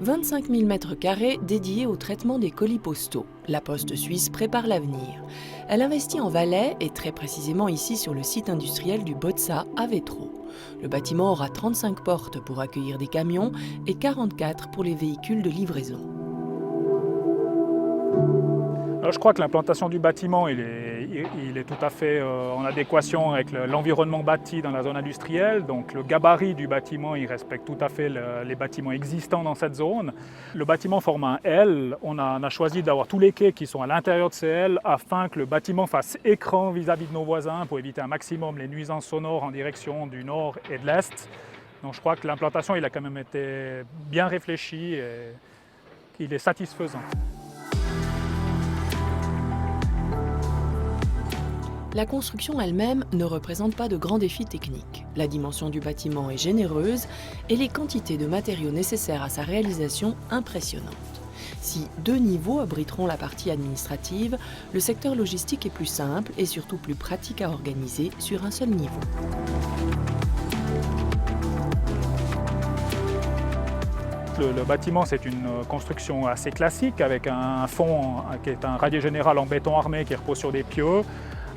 25 000 m² dédiés au traitement des colis postaux. La Poste suisse prépare l'avenir. Elle investit en Valais et très précisément ici sur le site industriel du Bozza à Vétro. Le bâtiment aura 35 portes pour accueillir des camions et 44 pour les véhicules de livraison. Alors, je crois que l'implantation du bâtiment il est tout à fait en adéquation avec l'environnement bâti dans la zone industrielle. Donc le gabarit du bâtiment il respecte tout à fait les bâtiments existants dans cette zone. Le bâtiment forme un L. On a choisi d'avoir tous les quais qui sont à l'intérieur de ces L afin que le bâtiment fasse écran vis-à-vis de nos voisins pour éviter un maximum les nuisances sonores en direction du nord et de l'est. Donc je crois que l'implantation il a quand même été bien réfléchie et il est satisfaisant. La construction elle-même ne représente pas de grands défis techniques. La dimension du bâtiment est généreuse et les quantités de matériaux nécessaires à sa réalisation impressionnantes. Si 2 niveaux abriteront la partie administrative, le secteur logistique est plus simple et surtout plus pratique à organiser sur un seul niveau. Le bâtiment, c'est une construction assez classique avec un fond qui est un radier général en béton armé qui repose sur des pieux.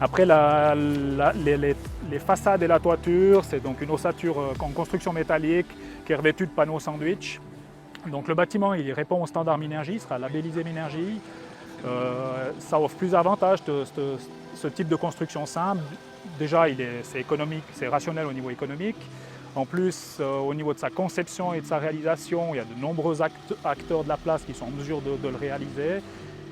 Après, les façades et la toiture, c'est donc une ossature en construction métallique qui est revêtue de panneaux sandwich. Donc le bâtiment, il répond au standard Minergie, il sera labellisé Minergie. Ça offre plusieurs avantages, ce type de construction simple. Déjà, c'est économique, c'est rationnel au niveau économique. En plus, au niveau de sa conception et de sa réalisation, il y a de nombreux acteurs de la place qui sont en mesure de le réaliser.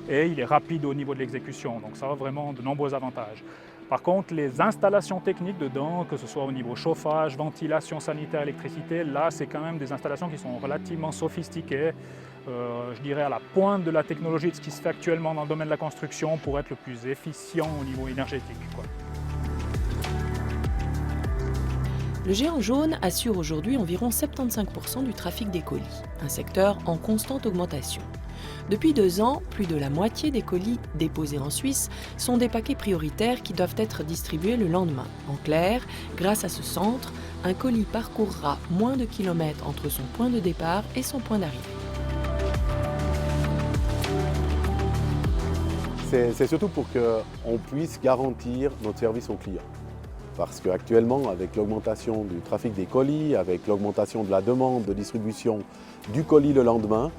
Et il est rapide au niveau de l'exécution, donc ça a vraiment de nombreux avantages. Par contre, les installations techniques dedans, que ce soit au niveau chauffage, ventilation, sanitaire, électricité, là c'est quand même des installations qui sont relativement sophistiquées, je dirais à la pointe de la technologie de ce qui se fait actuellement dans le domaine de la construction pour être le plus efficient au niveau énergétique, quoi. Le géant jaune assure aujourd'hui environ 75% du trafic des colis, un secteur en constante augmentation. Depuis 2 ans, plus de la moitié des colis déposés en Suisse sont des paquets prioritaires qui doivent être distribués le lendemain. En clair, grâce à ce centre, un colis parcourra moins de kilomètres entre son point de départ et son point d'arrivée. C'est surtout pour qu'on puisse garantir notre service aux clients. Parce qu'actuellement, avec l'augmentation du trafic des colis, avec l'augmentation de la demande de distribution du colis le lendemain,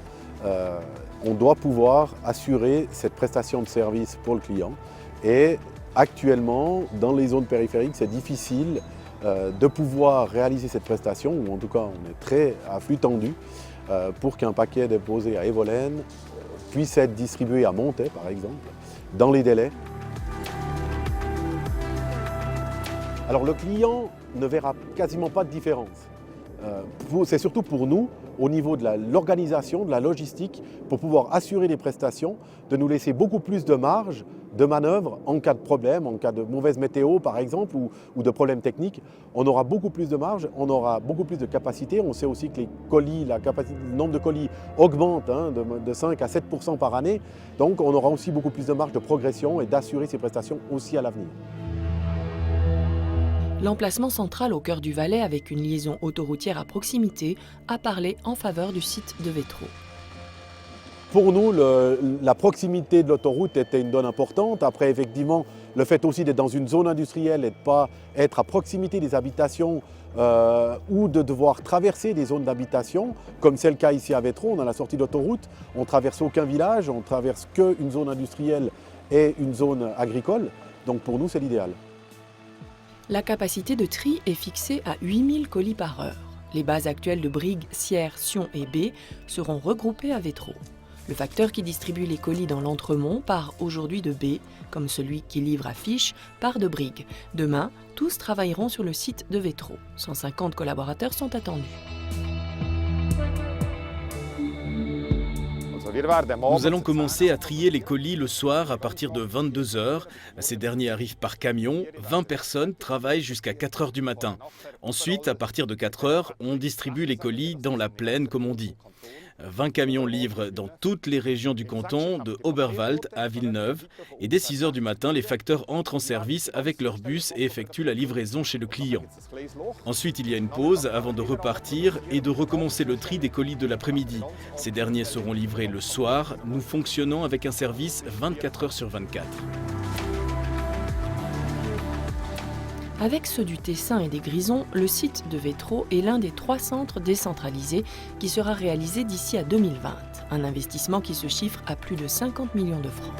on doit pouvoir assurer cette prestation de service pour le client. Et actuellement, dans les zones périphériques, c'est difficile de pouvoir réaliser cette prestation, ou en tout cas, on est très à flux tendu, pour qu'un paquet déposé à Evolène puisse être distribué à Montet, par exemple, dans les délais. Alors le client ne verra quasiment pas de différence. C'est surtout pour nous, au niveau de l'organisation, de la logistique, pour pouvoir assurer les prestations, de nous laisser beaucoup plus de marge de manœuvre en cas de problème, en cas de mauvaise météo par exemple, ou de problèmes techniques. On aura beaucoup plus de marge, on aura beaucoup plus de capacité. On sait aussi que les colis, le nombre de colis augmente de 5 à 7% par année. Donc on aura aussi beaucoup plus de marge de progression et d'assurer ces prestations aussi à l'avenir. L'emplacement central au cœur du Valais avec une liaison autoroutière à proximité a parlé en faveur du site de Vétro. Pour nous, la proximité de l'autoroute était une donne importante. Après, effectivement, le fait aussi d'être dans une zone industrielle et de ne pas être à proximité des habitations ou de devoir traverser des zones d'habitation, comme c'est le cas ici à Vétro, on a la sortie d'autoroute, on ne traverse aucun village, on ne traverse qu'une zone industrielle et une zone agricole. Donc pour nous, c'est l'idéal. La capacité de tri est fixée à 8000 colis par heure. Les bases actuelles de Brigue, Sierre, Sion et B seront regroupées à Vétro. Le facteur qui distribue les colis dans l'Entremont part aujourd'hui de B, comme celui qui livre à Fiche part de Brigue. Demain, tous travailleront sur le site de Vétro. 150 collaborateurs sont attendus. Nous allons commencer à trier les colis le soir à partir de 22 h. Ces derniers arrivent par camion. 20 personnes travaillent jusqu'à 4 h du matin. Ensuite, à partir de 4 h, on distribue les colis dans la plaine, comme on dit. 20 camions livrent dans toutes les régions du canton, de Oberwald à Villeneuve. Et dès 6 h du matin, les facteurs entrent en service avec leur bus et effectuent la livraison chez le client. Ensuite, il y a une pause avant de repartir et de recommencer le tri des colis de l'après-midi. Ces derniers seront livrés le soir, nous fonctionnons avec un service 24 h sur 24. Avec ceux du Tessin et des Grisons, le site de Vétro est l'un des 3 centres décentralisés qui sera réalisé d'ici à 2020. Un investissement qui se chiffre à plus de 50 millions de francs.